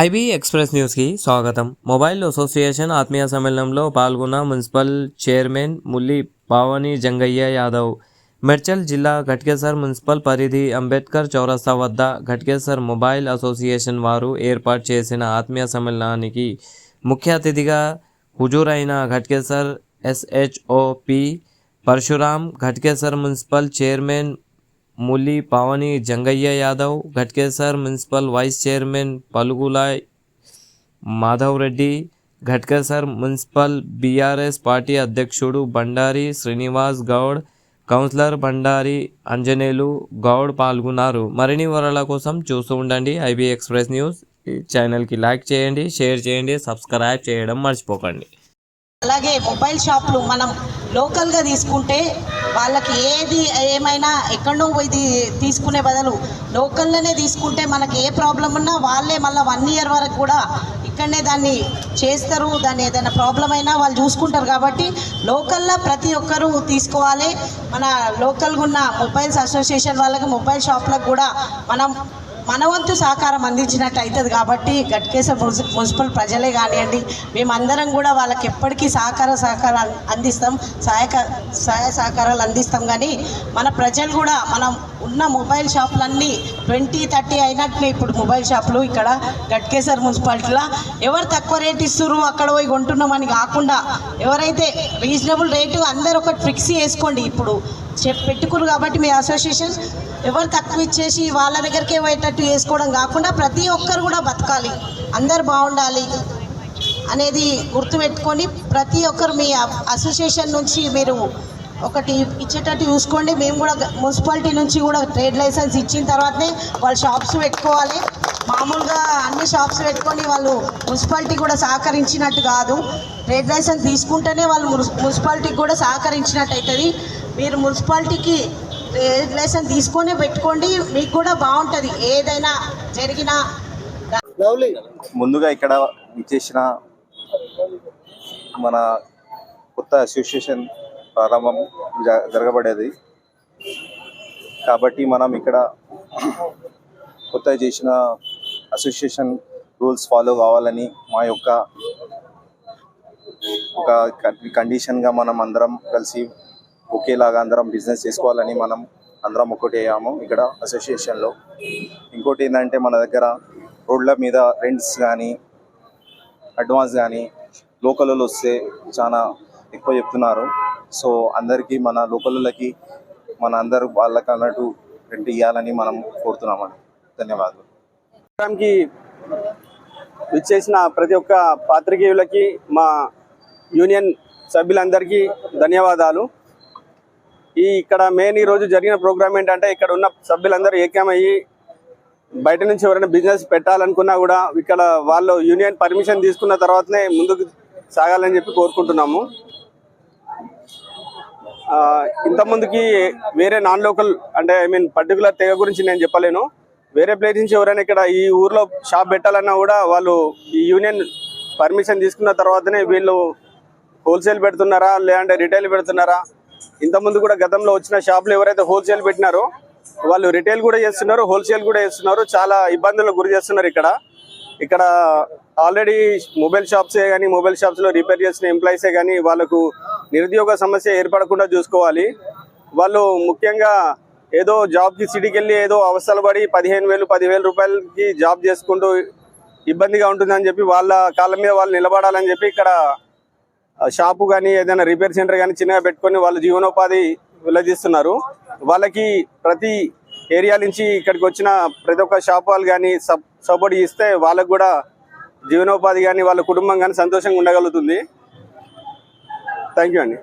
IB express న్యూస్కి స్వాగతం. Mobile association ఆత్మీయ సమ్మేళనంలో పాల్గొన్న మున్సిపల్ చైర్మన్ ముల్లి పావని జంగయ్య యాదవ్. మేడ్చల్ జిల్లా ఘట్కేసర్ మున్సిపల్ పరిధి అంబేద్కర్ చౌరస్తా వద్ద ఘట్కేసర్ మొబైల్ అసోసియేషన్ వారు ఏర్పాటు చేసిన ఆత్మీయ సమ్మేళనానికి ముఖ్య అతిథిగా హుజూరైన Ghatkesar SHO P Parashuram, Ghatkesar municipal chairman Mulli Pavani Jangaiah Yadav, Ghatkesar municipal vice chairman Palugula Madhav Reddy, Ghatkesar municipal BRS party అధ్యక్షుడు బండారి శ్రీనివాస్ గౌడ్, కౌన్సిలర్ బండారి అంజనేలు గౌడ్ పాల్గొన్నారు. మరిన్ని వివరాల కోసం చూస్తూ ఉండండి ఐబీ ఎక్స్ప్రెస్ న్యూస్. ఛానల్కి లైక్ చేయండి, షేర్ చేయండి, సబ్స్క్రైబ్ చేయడం మర్చిపోకండి. అలాగే మొబైల్ షాపులు మనం లోకల్గా తీసుకుంటే వాళ్ళకి ఏమైనా ఎక్కడో పోయి తీసుకునే బదులు లోకల్లోనే తీసుకుంటే మనకి ఏ ప్రాబ్లం ఉన్నా వాళ్ళే మళ్ళీ 1 year వరకు కూడా ఇక్కడనే దాన్ని చేస్తారు. దాన్ని ఏదైనా ప్రాబ్లం అయినా వాళ్ళు చూసుకుంటారు. కాబట్టి లోకల్లో ప్రతి ఒక్కరూ తీసుకోవాలి. మన లోకల్గా ఉన్న మొబైల్స్ అసోసియేషన్ వాళ్ళకి మొబైల్ షాప్లకు కూడా మన వంతు సహకారం అందించినట్టు అవుతుంది. కాబట్టి ఘట్కేసర్ మున్సిపల్ ప్రజలే కానివ్వండి, మేమందరం కూడా వాళ్ళకి ఎప్పటికీ సహకారాలు అందిస్తాం, సహాయ సహకారాలు అందిస్తాం. కానీ మన ప్రజలు కూడా మనం ఉన్న మొబైల్ షాపులన్నీ 20-30 అయినట్లే ఇప్పుడు మొబైల్ షాపులు ఇక్కడ ఘట్కేసర్ మున్సిపాలిటీలో ఎవరు తక్కువ రేట్ ఇస్తున్నారు అక్కడ పోయి కొంటున్నామని కాకుండా ఎవరైతే రీజనబుల్ రేటు అందరూ ఒకటి ఫిక్స్ చేసుకోండి. ఇప్పుడు పెట్టుకున్నారు కాబట్టి మీ అసోసియేషన్ ఎవరు తక్కువ ఇచ్చేసి వాళ్ళ దగ్గరికే పోయేటట్టు చేసుకోవడం కాకుండా ప్రతి ఒక్కరు కూడా బతకాలి, అందరు బాగుండాలి అనేది గుర్తుపెట్టుకొని ప్రతి ఒక్కరు మీ అసోసియేషన్ నుంచి మీరు ఒకటి ఇచ్చేటట్టు చూసుకోండి. మేము కూడా మున్సిపాలిటీ నుంచి కూడా ట్రేడ్ లైసెన్స్ ఇచ్చిన తర్వాతనే వాళ్ళు షాప్స్ పెట్టుకోవాలి. మామూలుగా అన్ని షాప్స్ పెట్టుకొని వాళ్ళు మున్సిపాలిటీ కూడా సహకరించినట్టు కాదు. ట్రేడ్ లైసెన్స్ తీసుకుంటేనే వాళ్ళు మున్సిపాలిటీకి కూడా సహకరించినట్టు అవుతుంది. మీరు మున్సిపాలిటీకి ట్రేడ్ లైసెన్స్ తీసుకొని పెట్టుకోండి, మీకు కూడా బాగుంటుంది ఏదైనా జరిగినా. ముందుగా ఇక్కడ ఇచ్చేసిన మన కొత్త అసోసియేషన్ ప్రారంభం జరగబడేది కాబట్టి మనం ఇక్కడ కొత్త చేసిన అసోసియేషన్ రూల్స్ ఫాలో కావాలని మా యొక్క ఒక కండిషన్గా మనం అందరం కలిసి ఒకేలాగా అందరం బిజినెస్ చేసుకోవాలని మనం అందరం ఒకటి అయ్యాము ఇక్కడ అసోసియేషన్లో. ఇంకోటి ఏంటంటే మన దగ్గర రోడ్ల మీద రెంట్స్ కానీ అడ్వాన్స్ కానీ లోకల్లో వస్తే చాలా ఎక్కువ చెప్తున్నారు. సో అందరికీ మన లోకల్లోకి మన అందరూ వాళ్ళకి అన్నట్టు రెంట్ ఇవ్వాలని మనం కోరుతున్నామని. ధన్యవాదాలు. ప్రోగ్రామ్కి విచ్చేసిన ప్రతి ఒక్క పాత్రికేయులకి మా యూనియన్ సభ్యులందరికీ ధన్యవాదాలు. ఇక్కడ మెయిన్ ఈరోజు జరిగిన ప్రోగ్రామ్ ఏంటంటే ఇక్కడ ఉన్న సభ్యులందరూ ఏకమయ్యి బయట నుంచి ఎవరైనా బిజినెస్ పెట్టాలనుకున్నా కూడా ఇక్కడ వాళ్ళు యూనియన్ పర్మిషన్ తీసుకున్న తర్వాతనే ముందుకు సాగాలని చెప్పి కోరుకుంటున్నాము. ఇంతకుముందుకి వేరే నాన్ లోకల్ అంటే పర్టికులర్ తెగ గురించి నేను చెప్పలేను. వేరే ప్లేస్ నుంచి ఎవరైనా ఇక్కడ ఈ ఊర్లో షాప్ పెట్టాలన్నా కూడా వాళ్ళు ఈ యూనియన్ పర్మిషన్ తీసుకున్న తర్వాతనే వీళ్ళు హోల్సేల్ పెడుతున్నారా లేదంటే రిటైల్ పెడుతున్నారా. ఇంతకుముందు కూడా గతంలో వచ్చిన షాపులు ఎవరైతే హోల్సేల్ పెట్టినారో వాళ్ళు రిటైల్ కూడా చేస్తున్నారు, హోల్సేల్ కూడా చేస్తున్నారు. చాలా ఇబ్బందులకు గురి చేస్తున్నారు. ఇక్కడ ఆల్రెడీ మొబైల్ షాప్సే కానీ మొబైల్ షాప్స్లో రిపేర్ చేసిన ఎంప్లాయీసే కానీ వాళ్ళకు నిరుద్యోగ సమస్య ఏర్పడకుండా చూసుకోవాలి. వాళ్ళు ముఖ్యంగా ఏదో జాబ్కి సిటీకి వెళ్ళి ఏదో అవస్థలు పడి 15,000-10,000 రూపాయలకి జాబ్ చేసుకుంటూ ఇబ్బందిగా ఉంటుందని చెప్పి వాళ్ళ కాళ్ళ మీద వాళ్ళు నిలబడాలని చెప్పి ఇక్కడ షాపు కానీ ఏదైనా రిపేర్ సెంటర్ కానీ చిన్నగా పెట్టుకొని వాళ్ళు జీవనోపాధి వెల్లదీస్తున్నారు. వాళ్ళకి ప్రతి ఏరియా నుంచి ఇక్కడికి వచ్చిన ప్రతి ఒక్క షాప్ వాళ్ళు కానీ సపోర్ట్ ఇస్తే వాళ్ళకు కూడా జీవనోపాధి కానీ వాళ్ళ కుటుంబం కానీ సంతోషంగా ఉండగలుగుతుంది. థ్యాంక్ యూ అండి.